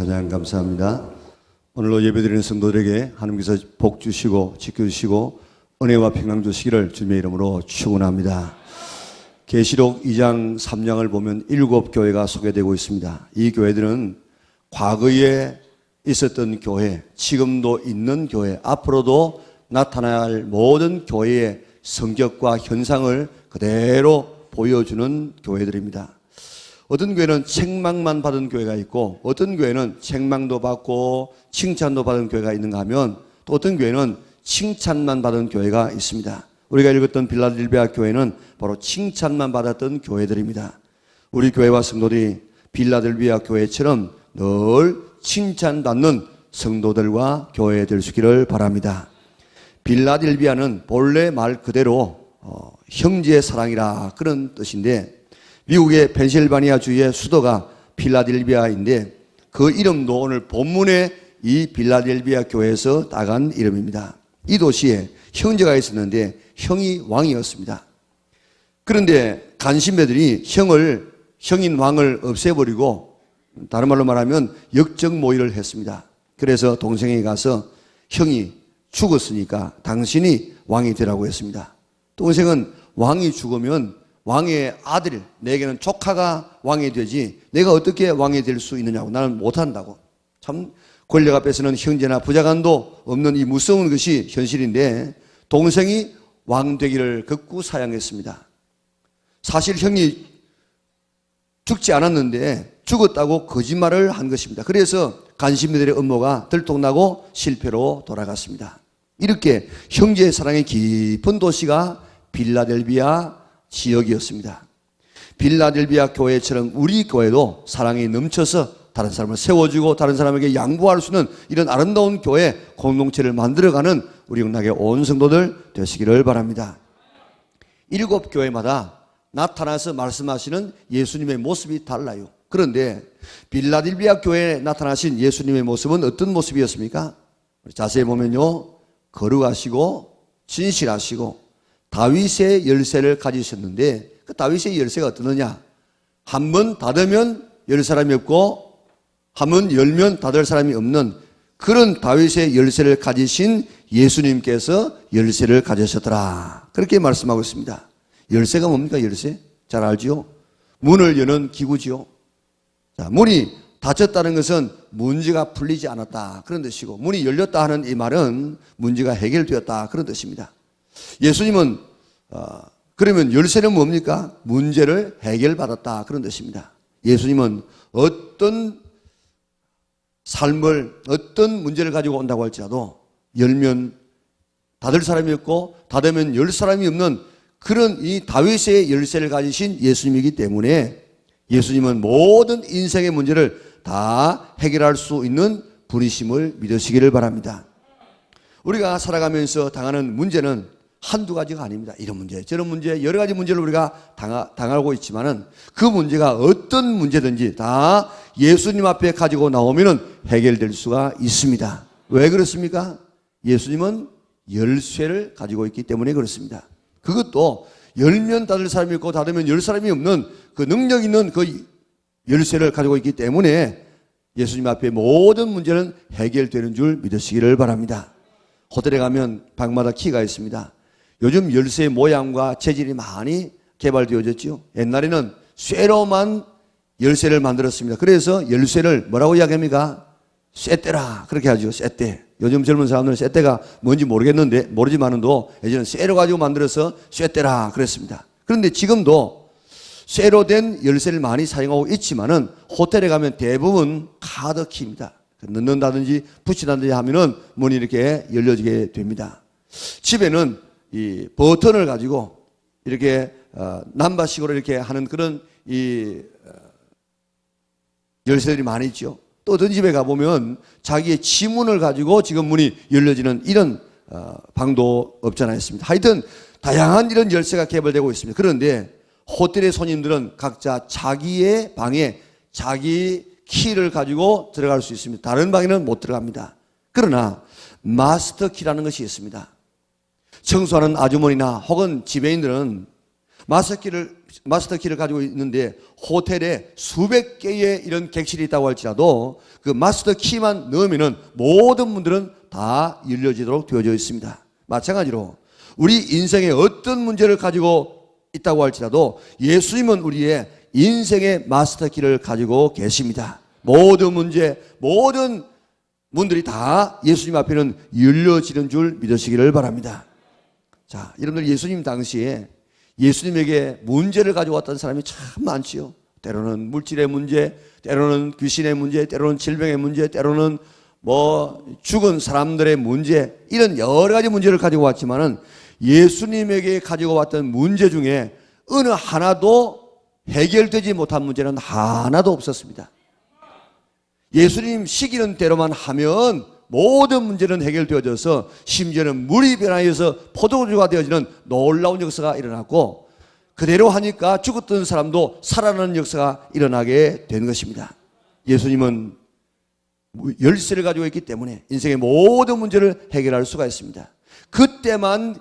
찬양 감사합니다. 오늘로 예배드리는 성도들에게 하나님께서 복 주시고 지켜주시고 은혜와 평강 주시기를 주님의 이름으로 축원합니다. 계시록 2장 3장을 보면 7교회가 소개되고 있습니다. 이 교회들은 과거에 있었던 교회, 지금도 있는 교회, 앞으로도 나타나야 할 모든 교회의 성격과 현상을 그대로 보여주는 교회들입니다. 어떤 교회는 책망만 받은 교회가 있고 어떤 교회는 책망도 받고 칭찬도 받은 교회가 있는가 하면 또 어떤 교회는 칭찬만 받은 교회가 있습니다. 우리가 읽었던 빌라델비아 교회는 바로 칭찬만 받았던 교회들입니다. 우리 교회와 성도들이 빌라델비아 교회처럼 늘 칭찬받는 성도들과 교회 될 수 있기를 바랍니다. 빌라델비아는 본래 말 그대로 형제의 사랑이라 그런 뜻인데 미국의 펜실바니아 주의 수도가 필라델비아인데 그 이름도 오늘 본문에 이 빌라델비아 교회에서 따간 이름입니다. 이 도시에 형제가 있었는데 형이 왕이었습니다. 그런데 간신배들이 형인 왕을 없애버리고 다른 말로 말하면 역적모의를 했습니다. 그래서 동생에게 가서 형이 죽었으니까 당신이 왕이 되라고 했습니다. 동생은 왕이 죽으면 왕의 아들, 내게는 조카가 왕이 되지 내가 어떻게 왕이 될 수 있느냐고, 나는 못한다고. 참 권력 앞에서는 형제나 부자간도 없는 이 무서운 것이 현실인데 동생이 왕 되기를 극구 사양했습니다. 사실 형이 죽지 않았는데 죽었다고 거짓말을 한 것입니다. 그래서 간신배들의 음모가 들통나고 실패로 돌아갔습니다. 이렇게 형제의 사랑이 깊은 도시가 빌라델비아 지역이었습니다. 빌라델비아 교회처럼 우리 교회도 사랑이 넘쳐서 다른 사람을 세워주고 다른 사람에게 양보할 수 있는 이런 아름다운 교회 공동체를 만들어가는 우리 영락의 온 성도들 되시기를 바랍니다. 7교회마다 나타나서 말씀하시는 예수님의 모습이 달라요. 그런데 빌라델비아 교회에 나타나신 예수님의 모습은 어떤 모습이었습니까? 자세히 보면요, 거룩하시고 진실하시고 다윗의 열쇠를 가지셨는데 그 다윗의 열쇠가 어떠느냐? 한 번 닫으면 열 사람이 없고 한 번 열면 닫을 사람이 없는 그런 다윗의 열쇠를 가지신 예수님께서 열쇠를 가지셨더라, 그렇게 말씀하고 있습니다. 열쇠가 뭡니까? 열쇠? 잘 알지요? 문을 여는 기구지요. 자, 문이 닫혔다는 것은 문제가 풀리지 않았다 그런 뜻이고, 문이 열렸다 하는 이 말은 문제가 해결되었다 그런 뜻입니다. 예수님은 그러면 열쇠는 뭡니까? 문제를 해결받았다 그런 뜻입니다. 예수님은 어떤 삶을 어떤 문제를 가지고 온다고 할지라도 열면 닫을 사람이 없고 닫으면 열 사람이 없는 그런 이 다윗의 열쇠를 가지신 예수님이기 때문에 예수님은 모든 인생의 문제를 다 해결할 수 있는 분이심을 믿으시기를 바랍니다. 우리가 살아가면서 당하는 문제는 한두 가지가 아닙니다. 이런 문제, 저런 문제, 여러 가지 문제를 우리가 당하고 있지만은 그 문제가 어떤 문제든지 다 예수님 앞에 가지고 나오면은 해결될 수가 있습니다. 왜 그렇습니까? 예수님은 열쇠를 가지고 있기 때문에 그렇습니다. 그것도 열면 닫을 사람이 있고 닫으면 열 사람이 없는 그 능력 있는 그 열쇠를 가지고 있기 때문에 예수님 앞에 모든 문제는 해결되는 줄 믿으시기를 바랍니다. 호텔에 가면 방마다 키가 있습니다. 요즘 열쇠의 모양과 재질이 많이 개발되어졌죠. 옛날에는 쇠로만 열쇠를 만들었습니다. 그래서 열쇠를 뭐라고 이야기합니까? 쇠대라 그렇게 하죠. 쇠대. 요즘 젊은 사람들은 쇠대가 뭔지 모르지만도 예전에 쇠로 가지고 만들어서 쇠대라 그랬습니다. 그런데 지금도 쇠로 된 열쇠를 많이 사용하고 있지만은 호텔에 가면 대부분 카드키입니다. 넣는다든지 붙인다든지 하면은 문이 이렇게 열려지게 됩니다. 집에는 이 버튼을 가지고 이렇게 남바식으로 이렇게 하는 그런 이 열쇠들이 많이 있죠. 또 어떤 집에 가보면 자기의 지문을 가지고 지금 문이 열려지는 이런 방도 없지 않아 있습니다. 하여튼 다양한 이런 열쇠가 개발되고 있습니다. 그런데 호텔의 손님들은 각자 자기의 방에 자기 키를 가지고 들어갈 수 있습니다. 다른 방에는 못 들어갑니다. 그러나 마스터 키라는 것이 있습니다. 청소하는 아주머니나 혹은 지배인들은 마스터키를 가지고 있는데 호텔에 수백 개의 이런 객실이 있다고 할지라도 그 마스터키만 넣으면은 모든 문들은 다 열려지도록 되어져 있습니다. 마찬가지로 우리 인생에 어떤 문제를 가지고 있다고 할지라도 예수님은 우리의 인생의 마스터키를 가지고 계십니다. 모든 문제, 모든 문들이 다 예수님 앞에는 열려지는 줄 믿으시기를 바랍니다. 자, 여러분들 예수님 당시에 예수님에게 문제를 가지고 왔던 사람이 참 많지요. 때로는 물질의 문제, 때로는 귀신의 문제, 때로는 질병의 문제, 때로는 죽은 사람들의 문제, 이런 여러 가지 문제를 가지고 왔지만은 예수님에게 가지고 왔던 문제 중에 어느 하나도 해결되지 못한 문제는 하나도 없었습니다. 예수님 시키는 대로만 하면 모든 문제는 해결되어져서 심지어는 물이 변하여서 포도주가 되어지는 놀라운 역사가 일어났고 그대로 하니까 죽었던 사람도 살아나는 역사가 일어나게 된 것입니다. 예수님은 열쇠를 가지고 있기 때문에 인생의 모든 문제를 해결할 수가 있습니다. 그때만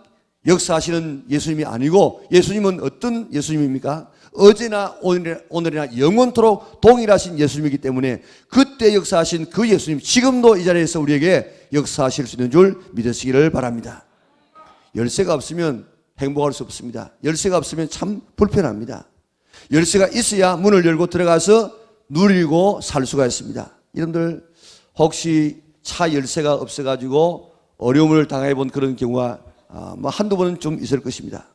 역사하시는 예수님이 아니고 예수님은 어떤 예수님입니까? 어제나 오늘이나 영원토록 동일하신 예수님이기 때문에 그때 역사하신 그 예수님 지금도 이 자리에서 우리에게 역사하실 수 있는 줄 믿으시기를 바랍니다. 열쇠가 없으면 행복할 수 없습니다. 열쇠가 없으면 참 불편합니다. 열쇠가 있어야 문을 열고 들어가서 누리고 살 수가 있습니다. 여러분들 혹시 차 열쇠가 없어가지고 어려움을 당해본 그런 경우가 한두 번은 좀 있을 것입니다.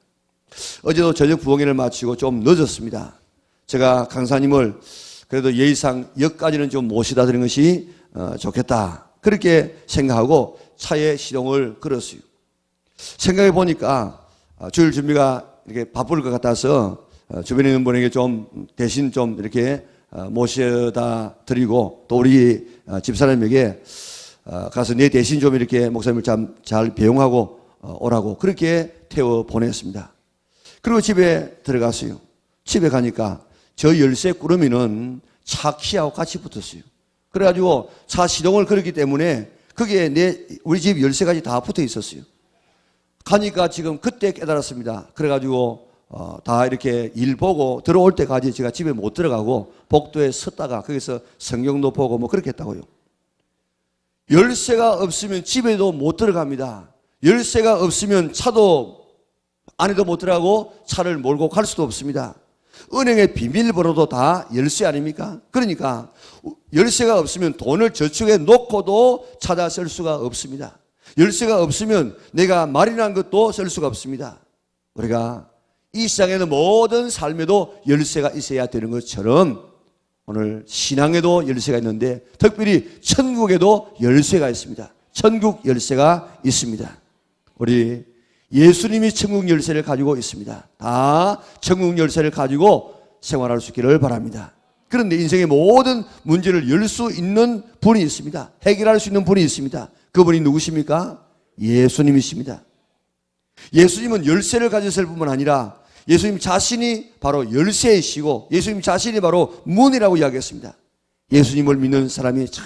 어제도 저녁 부흥회를 마치고 좀 늦었습니다. 제가 강사님을 그래도 예의상 역까지는 좀 모시다 드리는 것이 좋겠다 그렇게 생각하고 차에 시동을 걸었어요. 생각해 보니까 주일 준비가 이렇게 바쁠 것 같아서 주변에 있는 분에게 좀 대신 좀 이렇게 모셔다 드리고 또 우리 집사람에게 가서 내 대신 좀 이렇게 목사님을 잘 배웅하고 오라고 그렇게 태워 보냈습니다. 그리고 집에 들어갔어요. 집에 가니까 저 열쇠 꾸러미는 차 키하고 같이 붙었어요. 그래가지고 차 시동을 걸었기 때문에 그게 우리 집 열쇠까지 다 붙어 있었어요. 가니까 지금 그때 깨달았습니다. 그래가지고 다 이렇게 일 보고 들어올 때까지 제가 집에 못 들어가고 복도에 섰다가 거기서 성경도 보고 그렇게 했다고요. 열쇠가 없으면 집에도 못 들어갑니다. 열쇠가 없으면 차도 안에도 못 들어가고 차를 몰고 갈 수도 없습니다. 은행의 비밀번호도 다 열쇠 아닙니까? 그러니까 열쇠가 없으면 돈을 저축해 놓고도 찾아 쓸 수가 없습니다. 열쇠가 없으면 내가 마련한 것도 쓸 수가 없습니다. 우리가 이 세상에는 모든 삶에도 열쇠가 있어야 되는 것처럼 오늘 신앙에도 열쇠가 있는데 특별히 천국에도 열쇠가 있습니다. 천국 열쇠가 있습니다. 우리 예수님이 천국 열쇠를 가지고 있습니다. 다 천국 열쇠를 가지고 생활할 수 있기를 바랍니다. 그런데 인생의 모든 문제를 열 수 있는 분이 있습니다. 해결할 수 있는 분이 있습니다. 그분이 누구십니까? 예수님이십니다. 예수님은 열쇠를 가졌을 뿐만 아니라 예수님 자신이 바로 열쇠이시고 예수님 자신이 바로 문이라고 이야기했습니다. 예수님을 믿는 사람이 참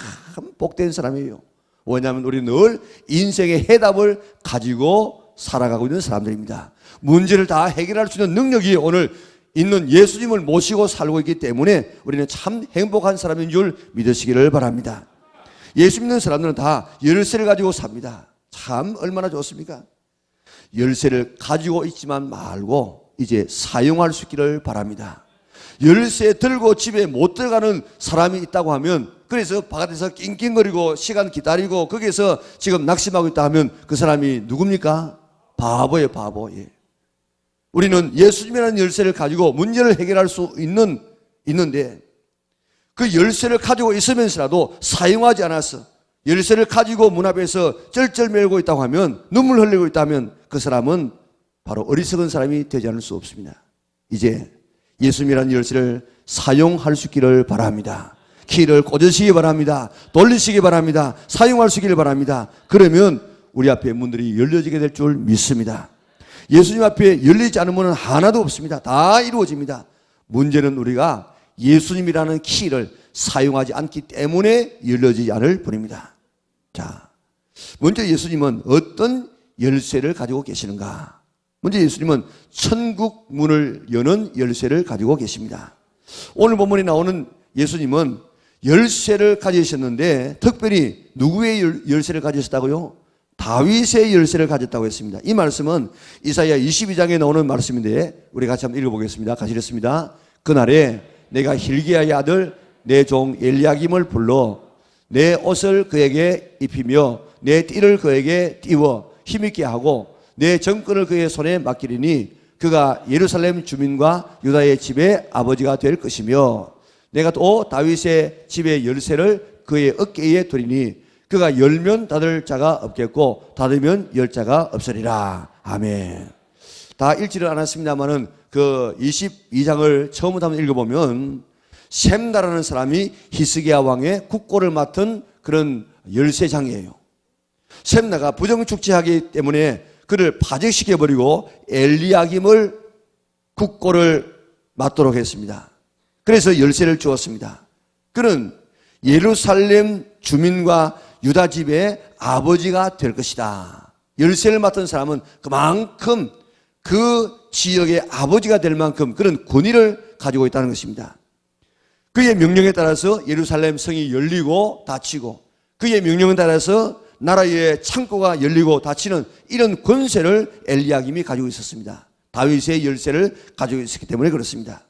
복된 사람이에요. 왜냐하면 우리는 늘 인생의 해답을 가지고 살아가고 있는 사람들입니다. 문제를 다 해결할 수 있는 능력이 오늘 있는 예수님을 모시고 살고 있기 때문에 우리는 참 행복한 사람인 줄 믿으시기를 바랍니다. 예수 믿는 사람들은 다 열쇠를 가지고 삽니다. 참 얼마나 좋습니까? 열쇠를 가지고 있지만 말고 이제 사용할 수 있기를 바랍니다. 열쇠 들고 집에 못 들어가는 사람이 있다고 하면 그래서 바깥에서 낑낑거리고 시간 기다리고 거기에서 지금 낙심하고 있다 하면 그 사람이 누굽니까? 바보예요, 바보. 예. 우리는 예수님이라는 열쇠를 가지고 문제를 해결할 수 있는데 그 열쇠를 가지고 있으면서라도 사용하지 않았어. 열쇠를 가지고 문 앞에서 쩔쩔매고 있다고 하면 눈물 흘리고 있다면 그 사람은 바로 어리석은 사람이 되지 않을 수 없습니다. 이제 예수님이라는 열쇠를 사용할 수 있기를 바랍니다. 키를 꽂으시기 바랍니다. 돌리시기 바랍니다. 사용할 수 있기를 바랍니다. 그러면 우리 앞에 문들이 열려지게 될 줄 믿습니다. 예수님 앞에 열리지 않은 문은 하나도 없습니다. 다 이루어집니다. 문제는 우리가 예수님이라는 키를 사용하지 않기 때문에 열려지지 않을 뿐입니다. 자, 먼저 예수님은 어떤 열쇠를 가지고 계시는가? 먼저 예수님은 천국 문을 여는 열쇠를 가지고 계십니다. 오늘 본문에 나오는 예수님은 열쇠를 가지셨는데 특별히 누구의 열쇠를 가지셨다고요? 다윗의 열쇠를 가졌다고 했습니다. 이 말씀은 이사야 22장에 나오는 말씀인데 우리 같이 한번 읽어보겠습니다. 같이 읽습니다. 그날에 내가 hil기야의 아들 내 종 엘리야김을 불러 내 옷을 그에게 입히며 내 띠를 그에게 띄워 힘있게 하고 내 정권을 그의 손에 맡기리니 그가 예루살렘 주민과 유다의 집의 아버지가 될 것이며 내가 또 다윗의 집의 열쇠를 그의 어깨에 두리니 그가 열면 닫을 자가 없겠고 닫으면 열 자가 없으리라. 아멘. 다 읽지를 않았습니다만은 그 22장을 처음부터 한번 읽어보면 셈나라는 사람이 히스기야 왕의 국고를 맡은 그런 열쇠장이에요. 셈나가 부정축제하기 때문에 그를 파직시켜버리고 엘리야김을 국고를 맡도록 했습니다. 그래서 열쇠를 주었습니다. 그는 예루살렘 주민과 유다 집의 아버지가 될 것이다. 열쇠를 맡은 사람은 그만큼 그 지역의 아버지가 될 만큼 그런 권위를 가지고 있다는 것입니다. 그의 명령에 따라서 예루살렘 성이 열리고 닫히고 그의 명령에 따라서 나라의 창고가 열리고 닫히는 이런 권세를 엘리야김이 가지고 있었습니다. 다윗의 열쇠를 가지고 있었기 때문에 그렇습니다.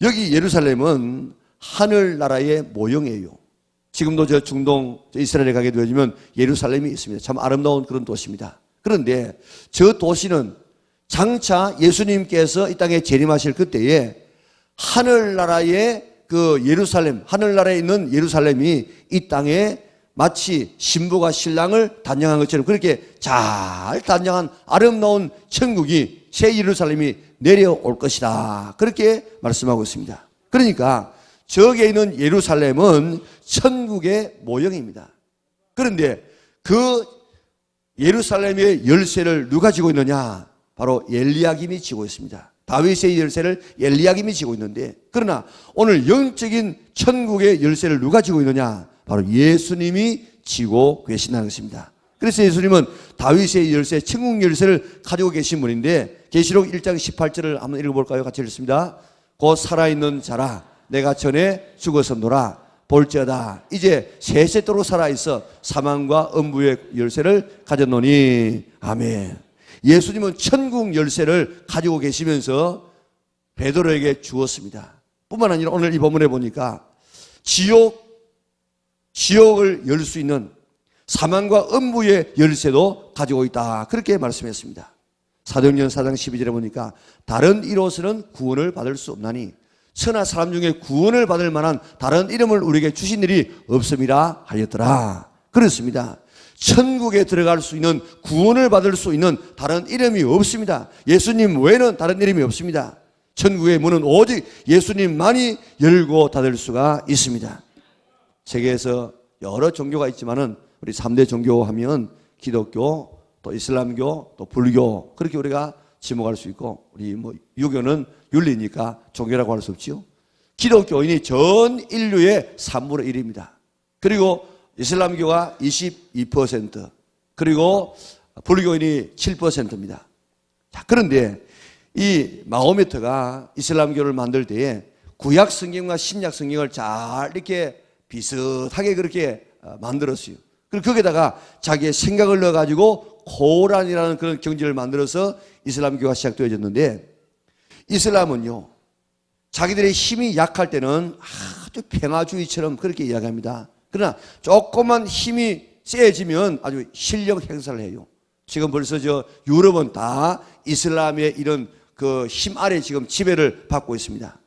여기 예루살렘은 하늘나라의 모형이에요. 지금도 저 중동 이스라엘에 가게 되어지면 예루살렘이 있습니다. 참 아름다운 그런 도시입니다. 그런데 저 도시는 장차 예수님께서 이 땅에 재림하실 그때에 하늘나라의 그 예루살렘, 하늘나라에 있는 예루살렘이 이 땅에 마치 신부가 신랑을 단장한 것처럼 그렇게 잘 단장한 아름다운 천국이 새 예루살렘이 내려올 것이다. 그렇게 말씀하고 있습니다. 그러니까 저기에 있는 예루살렘은 천국의 모형입니다. 그런데 그 예루살렘의 열쇠를 누가 쥐고 있느냐? 바로 엘리야김이 쥐고 있습니다. 다윗의 열쇠를 엘리야김이 쥐고 있는데 그러나 오늘 영적인 천국의 열쇠를 누가 쥐고 있느냐? 바로 예수님이 쥐고 계신다는 것입니다. 그래서 예수님은 다윗의 열쇠, 천국 열쇠를 가지고 계신 분인데 계시록 1장 18절을 한번 읽어볼까요? 같이 읽습니다. 곧 살아있는 자라 내가 전에 죽었었노라 볼지어다 이제 세세토록 살아있어 사망과 음부의 열쇠를 가졌노니 아멘. 예수님은 천국 열쇠를 가지고 계시면서 베드로에게 주었습니다. 뿐만 아니라 오늘 이 본문에 보니까 지옥을 열 수 있는 사망과 음부의 열쇠도 가지고 있다. 그렇게 말씀했습니다. 사도행전 4장 12절에 보니까 다른 이로서는 구원을 받을 수 없나니 천하 사람 중에 구원을 받을 만한 다른 이름을 우리에게 주신 일이 없음이라 하였더라. 그렇습니다. 천국에 들어갈 수 있는 구원을 받을 수 있는 다른 이름이 없습니다. 예수님 외에는 다른 이름이 없습니다. 천국의 문은 오직 예수님만이 열고 닫을 수가 있습니다. 세계에서 여러 종교가 있지만은 우리 3대 종교 하면 기독교, 또 이슬람교, 또 불교 그렇게 우리가 지목할 수 있고 우리 뭐 유교는 윤리니까 종교라고 할 수 없지요. 기독교인이 전 인류의 3분의 1입니다. 그리고 이슬람교가 22% 그리고 불교인이 7%입니다. 자, 그런데 이 마호메트가 이슬람교를 만들 때에 구약 성경과 신약 성경을 잘 이렇게 비슷하게 그렇게 만들었어요. 그리고 거기다가 자기의 생각을 넣어가지고 코란이라는 그런 경지를 만들어서 이슬람교가 시작되어졌는데 이슬람은요 자기들의 힘이 약할 때는 아주 평화주의처럼 그렇게 이야기합니다. 그러나 조금만 힘이 세지면 아주 실력 행사를 해요. 지금 벌써 저 유럽은 다 이슬람의 이런 그 힘 아래 지금 지배를 받고 있습니다.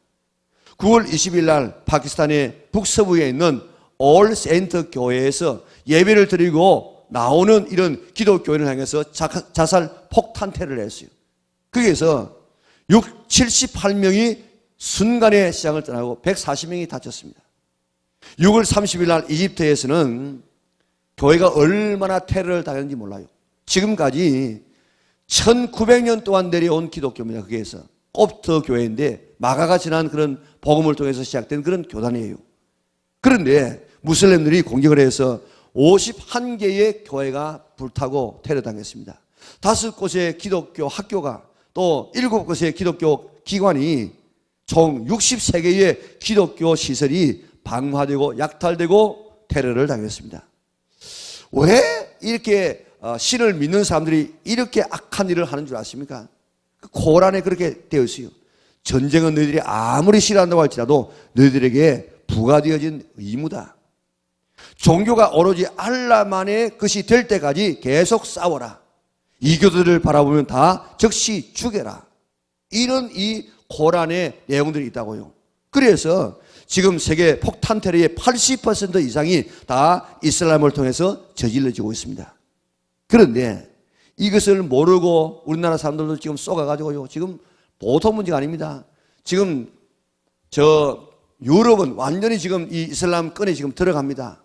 9월 20일 날 파키스탄의 북서부에 있는 올 세인트 교회에서 예배를 드리고 나오는 이런 기독교인을 향해서 자살 폭탄테러를 했어요. 거기에서 78명이 순간에 시장을 떠나고 140명이 다쳤습니다. 6월 30일 날 이집트에서는 교회가 얼마나 테러를 당했는지 몰라요. 지금까지 1900년 동안 내려온 기독교입니다. 거기에서 콥트 교회인데 마가가 지난 그런 복음을 통해서 시작된 그런 교단이에요. 그런데 무슬림들이 공격을 해서 51개의 교회가 불타고 테러당했습니다. 5곳의 기독교 학교가 또 7곳의 기독교 기관이 총 63개의 기독교 시설이 방화되고 약탈되고 테러를 당했습니다. 왜 이렇게 신을 믿는 사람들이 이렇게 악한 일을 하는 줄 아십니까? 코란에 그렇게 되어 있어요. 전쟁은 너희들이 아무리 싫어한다고 할지라도 너희들에게 부과되어진 의무다. 종교가 오로지 알라만의 것이 될 때까지 계속 싸워라. 이교도들을 바라보면 다 즉시 죽여라. 이런 이 코란의 내용들이 있다고요. 그래서 지금 세계 폭탄 테러의 80% 이상이 다 이슬람을 통해서 저질러지고 있습니다. 그런데 이것을 모르고 우리나라 사람들도 지금 쏘가가지고요. 지금 보통 문제가 아닙니다. 지금 유럽은 완전히 지금 이 이슬람권에 지금 들어갑니다.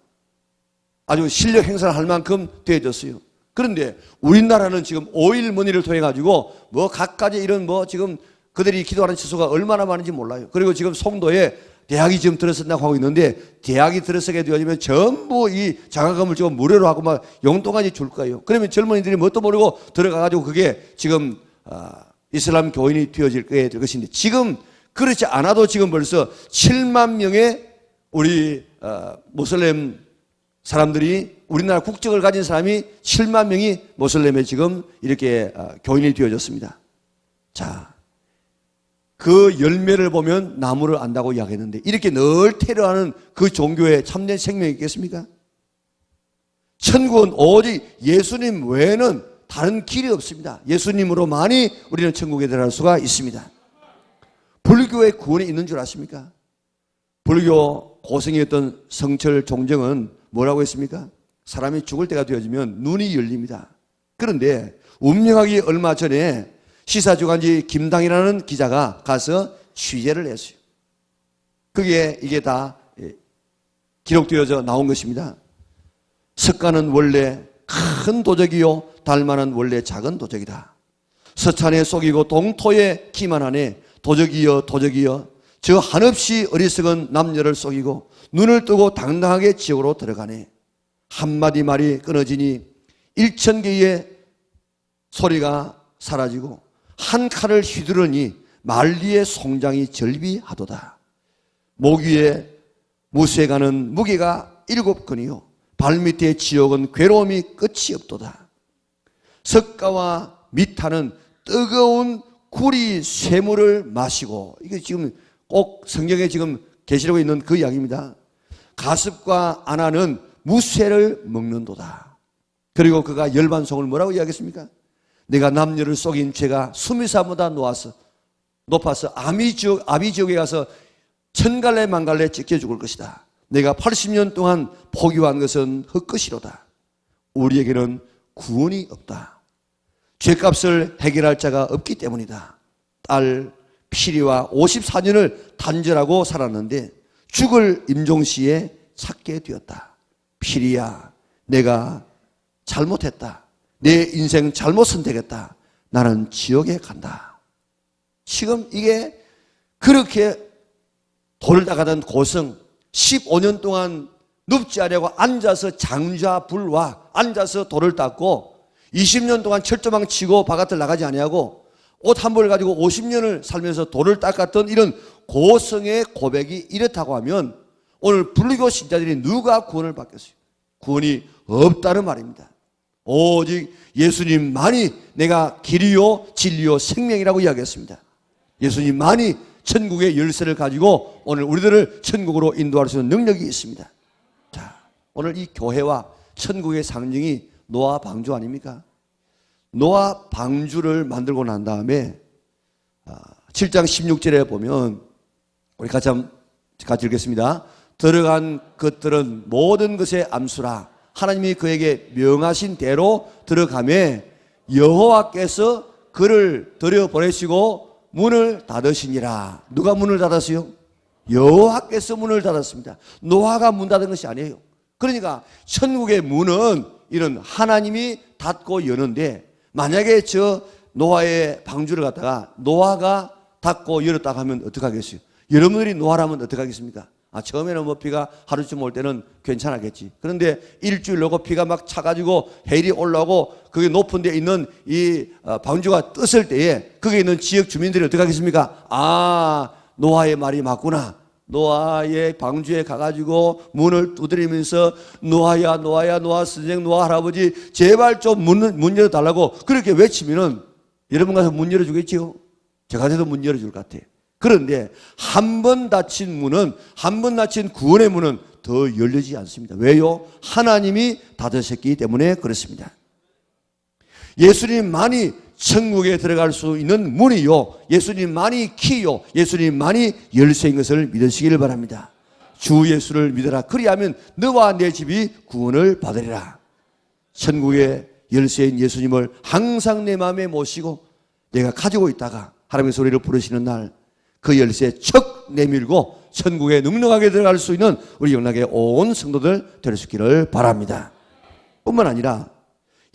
아주 실력 행사를 할 만큼 되어졌어요. 그런데 우리나라는 지금 오일머니를 통해 가지고 뭐 각가지 이런 뭐 지금 그들이 기도하는 치수가 얼마나 많은지 몰라요. 그리고 지금 송도에 대학이 지금 들어선다고 하고 있는데 대학이 들어서게 되어지면 전부 이 장학금을 지금 무료로 하고 막 용돈까지 줄 거예요. 그러면 젊은이들이 뭣도 모르고 들어가가지고 그게 지금 이슬람 교인이 되어질 것인데 지금 그렇지 않아도 지금 벌써 7만 명의 우리 모슬렘 사람들이 우리나라 국적을 가진 사람이 7만 명이 모슬렘에 지금 이렇게 교인이 되어졌습니다. 자, 그 열매를 보면 나무를 안다고 이야기했는데 이렇게 늘 테러하는 그 종교에 참된 생명이 있겠습니까? 천국은 오직 예수님 외에는 다른 길이 없습니다. 예수님으로만이 우리는 천국에 들어갈 수가 있습니다. 불교의 구원이 있는 줄 아십니까? 불교 고승이었던 성철 종정은 뭐라고 했습니까? 사람이 죽을 때가 되어지면 눈이 열립니다. 그런데 운명하기 얼마 전에 시사주간지 김당이라는 기자가 가서 취재를 했어요. 그게 이게 다 기록되어져 나온 것입니다. 석가는 원래 큰 도적이요 달마는 원래 작은 도적이다. 서찬에 속이고 동토에 기만하네 도적이여 도적이여 저 한없이 어리석은 남녀를 속이고 눈을 뜨고 당당하게 지옥으로 들어가네. 한마디 말이 끊어지니 1000개의 소리가 사라지고 한 칼을 휘두르니 만리의 송장이 절비하도다. 목 위에 무쇠 가는 무게가 7근이요 발밑에 지옥은 괴로움이 끝이 없도다. 석가와 미타는 뜨거운 구리 쇠물을 마시고 이게 지금 꼭 성경에 지금 계시록에 있는 그 이야기입니다. 가습과 아나는 무쇠를 먹는도다. 그리고 그가 열반송을 뭐라고 이야기했습니까? 내가 남녀를 속인 죄가 수미사보다 높아서 아비지옥에 가서 천갈래 만갈래 찢겨 죽을 것이다. 내가 80년 동안 포기한 것은 헛것이로다. 우리에게는 구원이 없다. 죄값을 해결할 자가 없기 때문이다. 딸 피리와 54년을 단절하고 살았는데 죽을 임종시에 찾게 되었다. 피리야, 내가 잘못했다. 내 인생 잘못 선택했다. 나는 지옥에 간다. 지금 이게 그렇게 돌을 닦아던 고성 15년 동안 눕지 않으려고 앉아서 장좌불와 앉아서 돌을 닦고 20년 동안 철조망 치고 바깥을 나가지 아니하고 옷 한 벌 가지고 50년을 살면서 돌을 닦았던 이런 고성의 고백이 이렇다고 하면 오늘 불교 신자들이 누가 구원을 받겠어요? 구원이 없다는 말입니다. 오직 예수님만이 내가 길이요 진리요 생명이라고 이야기했습니다. 예수님만이 천국의 열쇠를 가지고 오늘 우리들을 천국으로 인도할 수 있는 능력이 있습니다. 자, 오늘 이 교회와 천국의 상징이 노아 방주 아닙니까? 노아 방주를 만들고 난 다음에 7장 16절에 보면 우리 같이 읽겠습니다. 들어간 것들은 모든 것의 암수라 하나님이 그에게 명하신 대로 들어가매 여호와께서 그를 들여보내시고 문을 닫으시니라. 누가 문을 닫았어요? 여호와께서 문을 닫았습니다. 노아가 문 닫은 것이 아니에요. 그러니까 천국의 문은 이런 하나님이 닫고 여는데 만약에 저 노아의 방주를 갖다가 노아가 닫고 열었다고 하면 어떡하겠어요? 여러분들이 노아라면 어떡하겠습니까? 처음에는 뭐 비가 하루쯤 올 때는 괜찮았겠지. 그런데 일주일 오고 비가 막 차가지고 해일이 올라오고 그게 높은 데 있는 이 방주가 떴을 때에 거기에 있는 지역 주민들이 어떻게 하겠습니까? 노아의 말이 맞구나. 노아의 방주에 가가지고 문을 두드리면서 노아야 노아 선생 노아 할아버지 제발 좀 문 열어달라고 그렇게 외치면은 여러분 가서 문 열어주겠지요? 제가 가서도 문 열어줄 것 같아요. 그런데 한 번 닫힌 구원의 문은 더 열리지 않습니다. 왜요? 하나님이 닫으셨기 때문에 그렇습니다. 예수님만이 천국에 들어갈 수 있는 문이요, 예수님만이 키요, 예수님만이 열쇠인 것을 믿으시기를 바랍니다. 주 예수를 믿어라. 그리하면 너와 내 집이 구원을 받으리라. 천국의 열쇠인 예수님을 항상 내 마음에 모시고 내가 가지고 있다가 하나님의 소리를 부르시는 날 그 열쇠 척 내밀고 천국에 넉넉하게 들어갈 수 있는 우리 영락의 온 성도들 될 수 있기를 바랍니다. 뿐만 아니라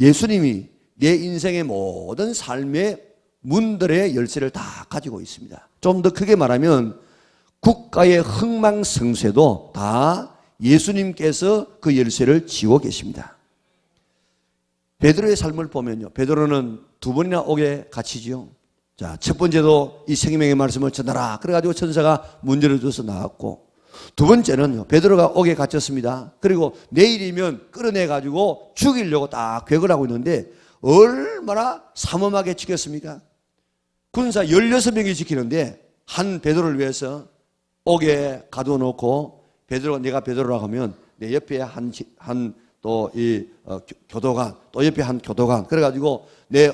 예수님이 내 인생의 모든 삶의 문들의 열쇠를 다 가지고 있습니다. 좀 더 크게 말하면 국가의 흥망성쇠도 다 예수님께서 그 열쇠를 쥐고 계십니다. 베드로의 삶을 보면요, 베드로는 두 번이나 옥에 갇히지요. 자, 첫 번째도 이 생명의 말씀을 전하라 그래가지고 천사가 문 열어줘서 나왔고, 두 번째는요, 베드로가 옥에 갇혔습니다. 그리고 내일이면 끌어내가지고 죽이려고 딱 계획을 하고 있는데 얼마나 삼엄하게 지켰습니까? 군사 16명이 지키는데 한 베드로를 위해서 옥에 가둬놓고, 베드로가 내가 베드로라고 하면 내 옆에 교도관, 또 옆에 한 교도관, 그래가지고 내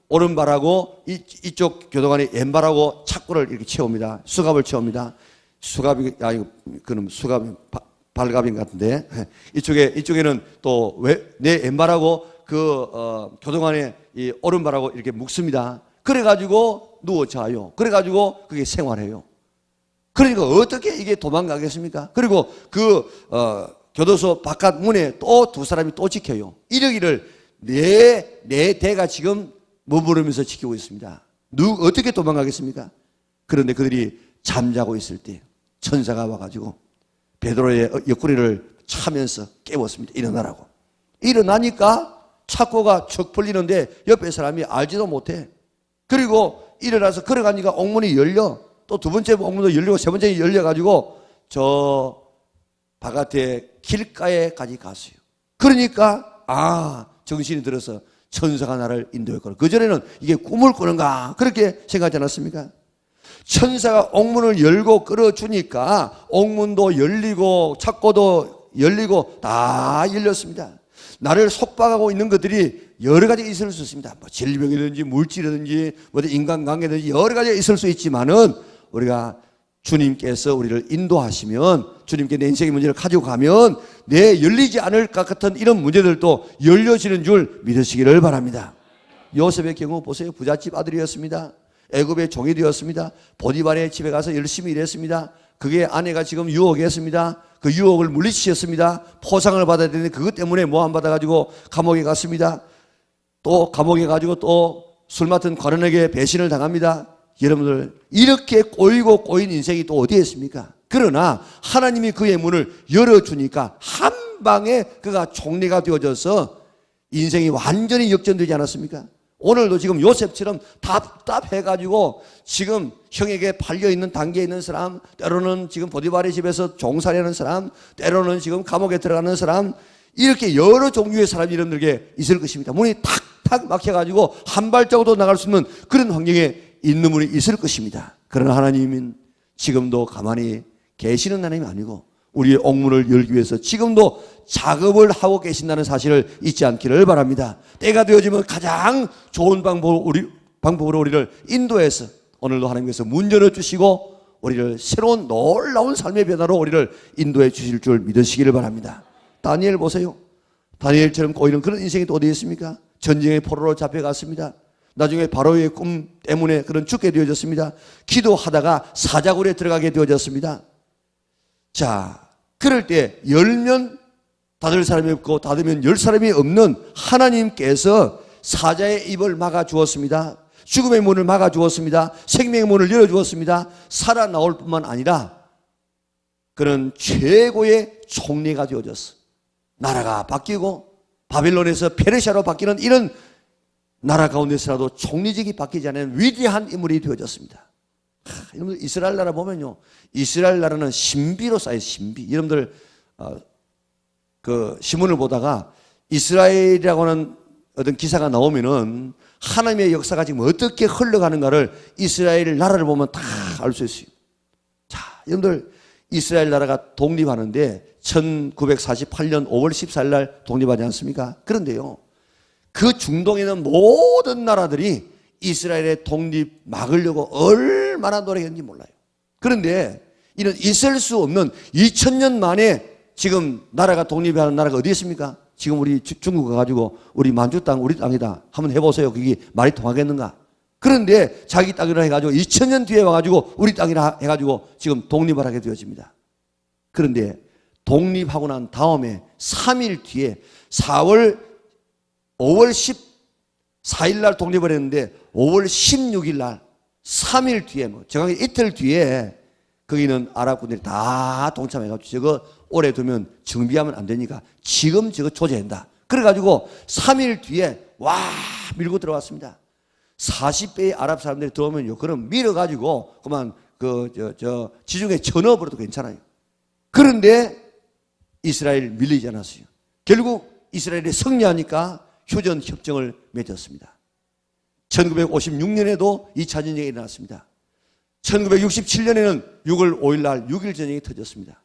오른발하고 이쪽 교도관이 왼발하고 착고를 이렇게 채웁니다. 수갑을 채웁니다. 수갑이 발갑인 같은데, 이쪽에는 또 내 왼발하고 교도관의 이 오른발하고 이렇게 묶습니다. 그래가지고 누워 자요. 그래가지고 그게 생활해요. 그러니까 어떻게 이게 도망가겠습니까? 그리고 교도소 바깥 문에 또 두 사람이 또 지켜요. 이러기를 내 대가 지금 머무르면서 지키고 있습니다. 어떻게 도망가겠습니까? 그런데 그들이 잠자고 있을 때 천사가 와가지고 베드로의 옆구리를 차면서 깨웠습니다. 일어나라고. 일어나니까 착고가 척 풀리는데 옆에 사람이 알지도 못해. 그리고 일어나서 걸어가니까 옥문이 열려. 또 두 번째 옥문도 열리고 세 번째 열려가지고 저 바깥에 길가에까지 갔어요. 그러니까 정신이 들어서 천사가 나를 인도했구나. 그전에는 이게 꿈을 꾸는가 그렇게 생각하지 않았습니까? 천사가 옥문을 열고 끌어주니까 옥문도 열리고 착고도 열리고 다 열렸습니다. 나를 속박하고 있는 것들이 여러 가지 있을 수 있습니다. 뭐 질병이든지 물질이든지 인간관계든지 여러 가지가 있을 수 있지만은 우리가 주님께서 우리를 인도하시면, 주님께 내 인생의 문제를 가지고 가면 내 열리지 않을 것 같은 이런 문제들도 열려지는 줄 믿으시기를 바랍니다. 요셉의 경우 보세요. 부잣집 아들이었습니다. 애굽의 종이 되었습니다. 보디발의 집에 가서 열심히 일했습니다. 그게 아내가 지금 유혹했습니다. 그 유혹을 물리치셨습니다. 포상을 받아야 되는데 그것 때문에 모함 받아가지고 감옥에 갔습니다. 또 감옥에 가지고 또 술 맡은 관원에게 배신을 당합니다. 여러분들, 이렇게 꼬인 인생이 또 어디에 있습니까? 그러나 하나님이 그의 문을 열어주니까 한 방에 그가 총리가 되어져서 인생이 완전히 역전되지 않았습니까? 오늘도 지금 요셉처럼 답답해가지고 지금 형에게 팔려있는 단계에 있는 사람, 때로는 지금 보디발의 집에서 종살이하는 사람, 때로는 지금 감옥에 들어가는 사람, 이렇게 여러 종류의 사람이 여러분들에게 있을 것입니다. 문이 탁탁 막혀가지고 한 발자국도 나갈 수 없는 그런 환경에 있는 분이 있을 것입니다. 그러나 하나님은 지금도 가만히 계시는 하나님이 아니고 우리의 옥문을 열기 위해서 지금도 작업을 하고 계신다는 사실을 잊지 않기를 바랍니다. 때가 되어지면 가장 좋은 방법으로 우리를 인도해서 오늘도 하나님께서 문 열어주시고 우리를 새로운 놀라운 삶의 변화로 우리를 인도해 주실 줄 믿으시기를 바랍니다. 다니엘 보세요. 다니엘처럼 꼬이는 그런 인생이 또 어디에 있습니까? 전쟁의 포로로 잡혀갔습니다. 나중에 바로의 꿈 때문에 그런 죽게 되어졌습니다. 기도하다가 사자굴에 들어가게 되어졌습니다. 자, 그럴 때 열면 닫을 사람이 없고 닫으면 열 사람이 없는 하나님께서 사자의 입을 막아 주었습니다. 죽음의 문을 막아 주었습니다. 생명의 문을 열어 주었습니다. 살아나올 뿐만 아니라 그는 최고의 총리가 되어졌어. 나라가 바뀌고 바빌론에서 페르시아로 바뀌는 이런 나라 가운데서라도 총리직이 바뀌지 않은 위대한 인물이 되어졌습니다. 여러분들 이스라엘 나라 보면요, 이스라엘 나라는 신비로 쌓여 신비. 여러분들 그 신문을 보다가 이스라엘이라고 하는 어떤 기사가 나오면은 하나님의 역사가 지금 어떻게 흘러가는가를 이스라엘 나라를 보면 다 알 수 있어요. 자, 여러분들 이스라엘 나라가 독립하는데 1948년 5월 14일 날 독립하지 않습니까? 그런데요, 그 중동에 있는 모든 나라들이 이스라엘의 독립 막으려고 얼마나 노력했는지 몰라요. 그런데 이런 있을 수 없는 2000년 만에 지금 나라가 독립하는 나라가 어디 있습니까? 지금 우리 중국 가가지고 우리 만주 땅 우리 땅이다 한번 해보세요. 그게 말이 통하겠는가? 그런데 자기 땅이라 해가지고 2000년 뒤에 와가지고 우리 땅이라 해가지고 지금 독립을 하게 되어집니다. 그런데 독립하고 난 다음에 3일 뒤에 5월 14일 날 독립을 했는데 5월 16일 날 3일 뒤에 정확히 이틀 뒤에 거기는 아랍 군들이 다 동참해가지고 저거 오래 두면 정비하면 안 되니까 지금 저거 조제한다. 그래가지고 3일 뒤에 와 밀고 들어왔습니다. 40배의 아랍 사람들이 들어오면요, 그럼 밀어가지고 그만 지중해 전업으로도 괜찮아요. 그런데 이스라엘 밀리지 않았어요. 결국 이스라엘이 승리하니까 휴전 협정을 맺었습니다. 1956년에도 2차 전쟁이 일어났습니다. 1967년에는 6월 5일 날 6.1 전쟁이 터졌습니다.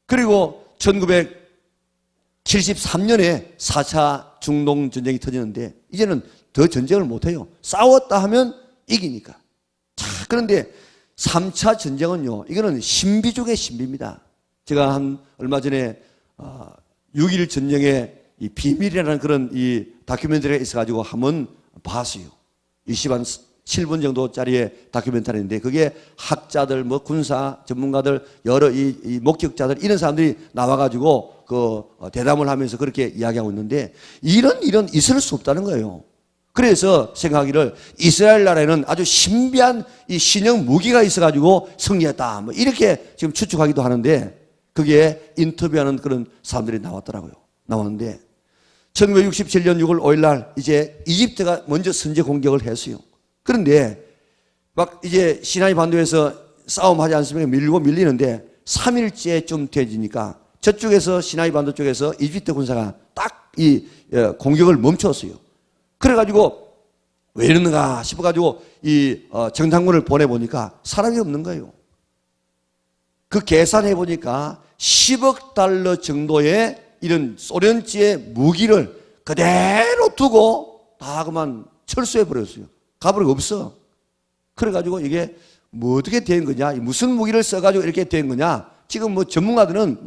그리고 1973년에 4차 중동 전쟁이 터지는데 이제는 더 전쟁을 못해요. 싸웠다 하면 이기니까. 자, 그런데 3차 전쟁은요, 이거는 신비 중의 신비입니다. 제가 얼마 전에 6.1 전쟁의 이 비밀이라는 그런 이 다큐멘터리가 있어가지고 한번 봤어요. 7분 정도짜리의 다큐멘터리인데 그게 학자들, 군사 전문가들, 여러 이 목격자들 이런 사람들이 나와가지고 대담을 하면서 그렇게 이야기하고 있는데 이런 일은 있을 수 없다는 거예요. 그래서 생각하기를 이스라엘 나라에는 아주 신비한 이 신형 무기가 있어가지고 승리했다. 이렇게 지금 추측하기도 하는데 그게 인터뷰하는 그런 사람들이 나왔는데 1967년 6월 5일 날 이제 이집트가 먼저 선제 공격을 했어요. 그런데 막 이제 시나이 반도에서 싸움하지 않습니까? 밀고 밀리는데 3일째쯤 되지니까 저쪽에서 시나이 반도 쪽에서 이집트 군사가 딱 이 공격을 멈췄어요. 그래가지고 왜 이러는가 싶어가지고 이 정상군을 보내보니까 사람이 없는 거예요. 그 계산해 보니까 10억 달러 정도의 이런 소련제의 무기를 그대로 두고 다 그만 철수해 버렸어요. 가버리고 없어. 그래가지고 이게 뭐 어떻게 된 거냐, 무슨 무기를 써가지고 이렇게 된 거냐, 지금 전문가들은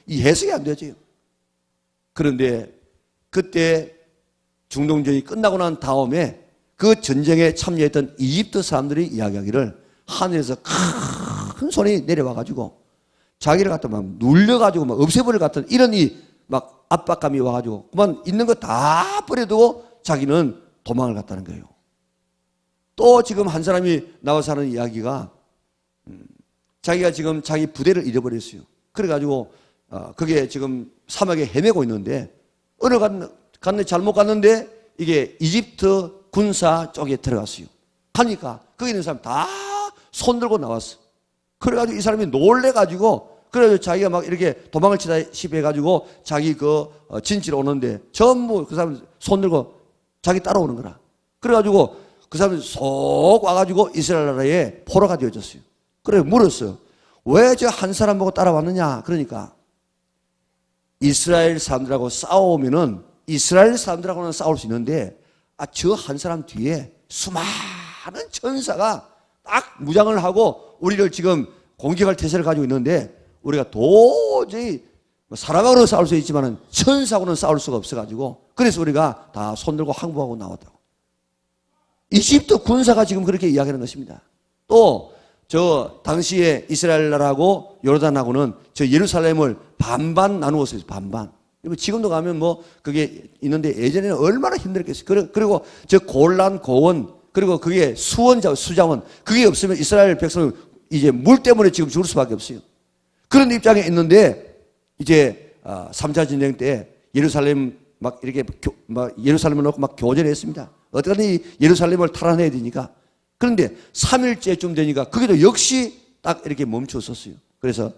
이 해석이 안 되죠. 그런데 그때 중동전이 끝나고 난 다음에 그 전쟁에 참여했던 이집트 사람들이 이야기하기를 하늘에서 큰 손이 내려와가지고 자기를 갖다 막 눌려가지고 막 없애버릴 것 같은 이런 막 압박감이 와가지고 그만 있는 거 다 버려두고 자기는 도망을 갔다는 거예요. 또 지금 한 사람이 나와서 하는 이야기가 자기가 지금 자기 부대를 잃어버렸어요. 그래가지고 그게 지금 사막에 헤매고 있는데 어느 갔는데 잘못 갔는데 이게 이집트 군사 쪽에 들어갔어요. 가니까 거기 있는 사람 다 손들고 나왔어. 그래가지고 이 사람이 놀래가지고 그래서 자기가 막 이렇게 도망을 치다시피 해가지고 자기 진지로 오는데 전부 그 사람 손들고 자기 따라오는 거라. 그래가지고 그 사람이 쏙 와가지고 이스라엘 나라에 포로가 되어졌어요. 그래 물었어요. 왜 저 한 사람 보고 따라왔느냐? 그러니까 이스라엘 사람들하고 싸우면은 이스라엘 사람들하고는 싸울 수 있는데 저 한 사람 뒤에 수많은 천사가 딱 무장을 하고 우리를 지금 공격할 태세를 가지고 있는데 우리가 도저히 사람하고는 싸울 수 있지만 천사하고는 싸울 수가 없어가지고 그래서 우리가 다 손들고 항복하고 나왔다고. 이집트 군사가 지금 그렇게 이야기하는 것입니다. 또 당시에 이스라엘 나라하고 요르단하고는 예루살렘을 반반 나누었어요. 반반. 지금도 가면 그게 있는데 예전에는 얼마나 힘들었겠어요. 그리고 골란 고원 그리고 그게 수자원 그게 없으면 이스라엘 백성은 이제 물 때문에 지금 죽을 수밖에 없어요. 그런 입장에 있는데 이제 3차 전쟁 때 예루살렘 막 이렇게 예루살렘을 놓고 막 교전을 했습니다. 어떻게든 예루살렘을 탈환해야 되니까. 그런데 3일째쯤 되니까 거기도 역시 딱 이렇게 멈췄었어요. 그래서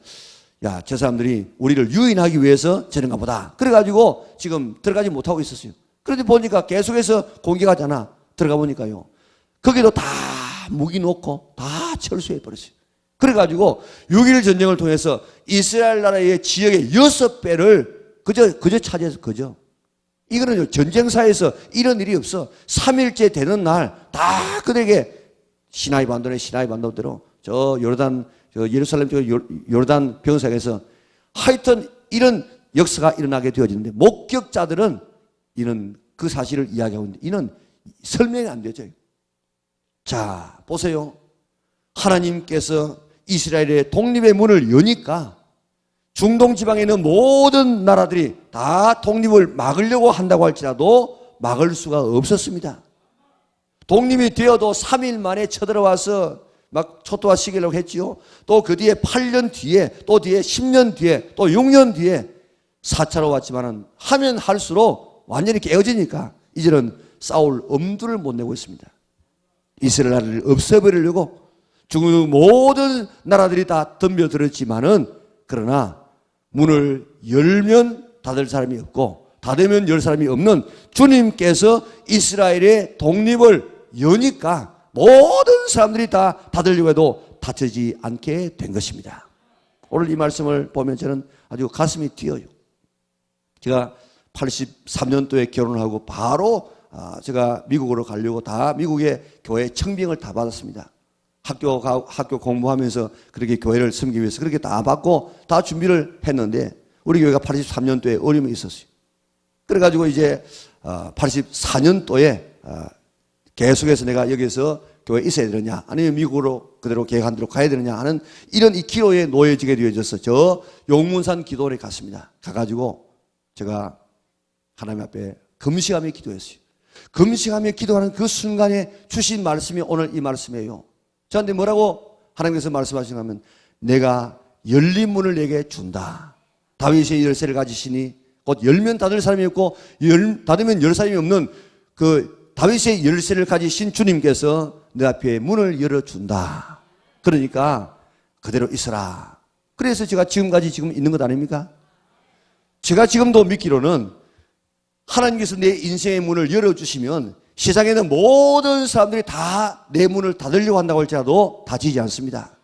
야, 저 사람들이 우리를 유인하기 위해서 저런가 보다. 그래가지고 지금 들어가지 못하고 있었어요. 그런데 보니까 계속해서 공격하잖아. 들어가 보니까요. 거기도 다 무기 놓고 다 철수해 버렸어요. 그래가지고 6.1 전쟁을 통해서 이스라엘 나라의 지역의 6배를 그저 차지해서 그저. 이거는 전쟁사에서 이런 일이 없어. 3일째 되는 날 다 그들에게 시나이 반도대로 저 요르단, 저 예루살렘 쪽 요르단 병상에서 하여튼 이런 역사가 일어나게 되어지는데 목격자들은 이런 그 사실을 이야기하고 있는데 이는 설명이 안 되죠. 자, 보세요. 하나님께서 이스라엘의 독립의 문을 여니까 중동 지방에 있는 모든 나라들이 다 독립을 막으려고 한다고 할지라도 막을 수가 없었습니다. 독립이 되어도 3일 만에 쳐들어와서 막 초토화 시키려고 했지요. 또 그 뒤에 8년 뒤에, 또 뒤에 10년 뒤에, 또 6년 뒤에 4차로 왔지만은 하면 할수록 완전히 깨어지니까 이제는 싸울 엄두를 못 내고 있습니다. 이스라엘 나라를 없애버리려고 중동 모든 나라들이 다 덤벼들었지만은 그러나 문을 열면 닫을 사람이 없고 닫으면 열 사람이 없는 주님께서 이스라엘의 독립을 여니까 모든 사람들이 다 닫으려고 해도 닫히지 않게 된 것입니다. 오늘 이 말씀을 보면 저는 아주 가슴이 뛰어요. 제가 83년도에 결혼을 하고 바로 제가 미국으로 가려고 다 미국의 교회 청빙을 다 받았습니다. 학교 공부하면서 그렇게 교회를 섬기기 위해서 그렇게 다 받고 다 준비를 했는데 우리 교회가 83년도에 어려움이 있었어요. 그래가지고 이제 84년도에 계속해서 내가 여기서 교회에 있어야 되느냐 아니면 미국으로 그대로 계획한 대로 가야 되느냐 하는 이런 이 기로에 놓여지게 되어져서 저 용문산 기도원에 갔습니다. 가가지고 제가 하나님 앞에 금식하며 기도했어요. 금식하며 기도하는 그 순간에 주신 말씀이 오늘 이 말씀이에요. 저한테 뭐라고 하나님께서 말씀하시냐면 내가 열린 문을 내게 준다. 다윗의 열쇠를 가지시니 곧 열면 닫을 사람이 없고 닫으면 열 사람이 없는 그 다윗의 열쇠를 가지신 주님께서 내 앞에 문을 열어준다. 그러니까 그대로 있어라. 그래서 제가 지금까지 지금 있는 것 아닙니까? 제가 지금도 믿기로는 하나님께서 내 인생의 문을 열어주시면 세상에는 모든 사람들이 다 내 문을 닫으려고 한다고 할지라도 닫히지 않습니다.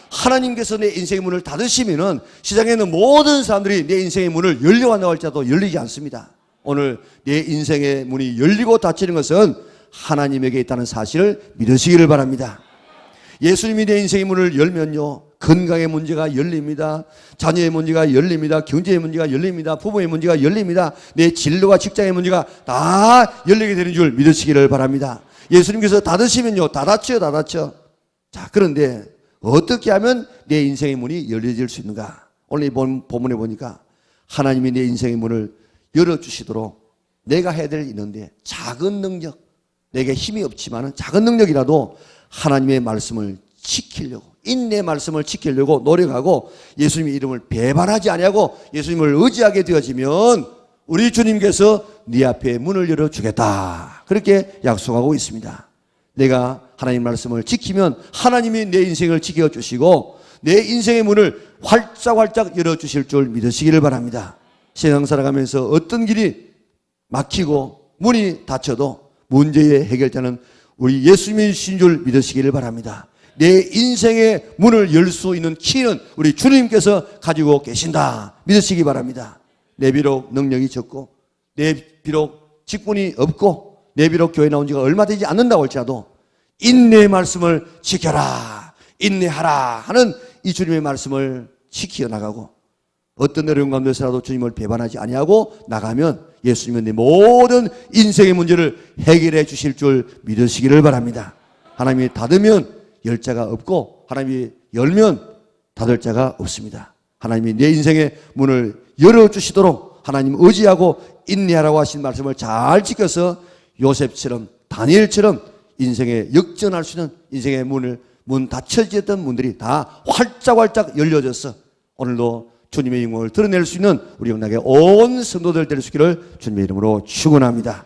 하나님께서 내 인생의 문을 닫으시면은 세상에는 모든 사람들이 내 인생의 문을 열려고 한다고 할지라도 열리지 않습니다. 오늘 내 인생의 문이 열리고 닫히는 것은 하나님에게 있다는 사실을 믿으시기를 바랍니다. 예수님이 내 인생의 문을 열면요, 건강의 문제가 열립니다. 자녀의 문제가 열립니다. 경제의 문제가 열립니다. 부부의 문제가 열립니다. 내 진로와 직장의 문제가 다 열리게 되는 줄 믿으시기를 바랍니다. 예수님께서 닫으시면요, 다 닫혀. 자, 그런데 어떻게 하면 내 인생의 문이 열려질 수 있는가? 오늘 이 본문에 보니까 하나님이 내 인생의 문을 열어주시도록 내가 해야 될 있는데 작은 능력, 내게 힘이 없지만 작은 능력이라도 하나님의 말씀을 지키려고, 인내 말씀을 지키려고 노력하고 예수님의 이름을 배반하지 아니하고 예수님을 의지하게 되어지면 우리 주님께서 네 앞에 문을 열어주겠다, 그렇게 약속하고 있습니다. 내가 하나님 말씀을 지키면 하나님이 내 인생을 지켜주시고 내 인생의 문을 활짝활짝 열어주실 줄 믿으시기를 바랍니다. 세상 살아가면서 어떤 길이 막히고 문이 닫혀도 문제의 해결자는 우리 예수님이신 줄 믿으시기를 바랍니다. 내 인생의 문을 열 수 있는 키는 우리 주님께서 가지고 계신다 믿으시기 바랍니다. 내 비록 능력이 적고 내 비록 직분이 없고 내 비록 교회 나온 지가 얼마 되지 않는다고 할지라도 인내의 말씀을 지켜라, 인내하라 하는 이 주님의 말씀을 지켜 나가고 어떤 어려운 가운데서라도 주님을 배반하지 아니하고 나가면 예수님은 내 모든 인생의 문제를 해결해 주실 줄 믿으시기를 바랍니다. 하나님이 닫으면 열 자가 없고 하나님이 열면 닫을 자가 없습니다. 하나님이 내 인생의 문을 열어주시도록 하나님 의지하고 인내하라고 하신 말씀을 잘 지켜서 요셉처럼 다니엘처럼 인생에 역전할 수 있는 인생의 문을 문 닫혀졌던 문들이 다 활짝활짝 열려져서 오늘도 주님의 영광을 드러낼 수 있는 우리 영락의 온 성도들 될 수 있기를 주님의 이름으로 축원합니다.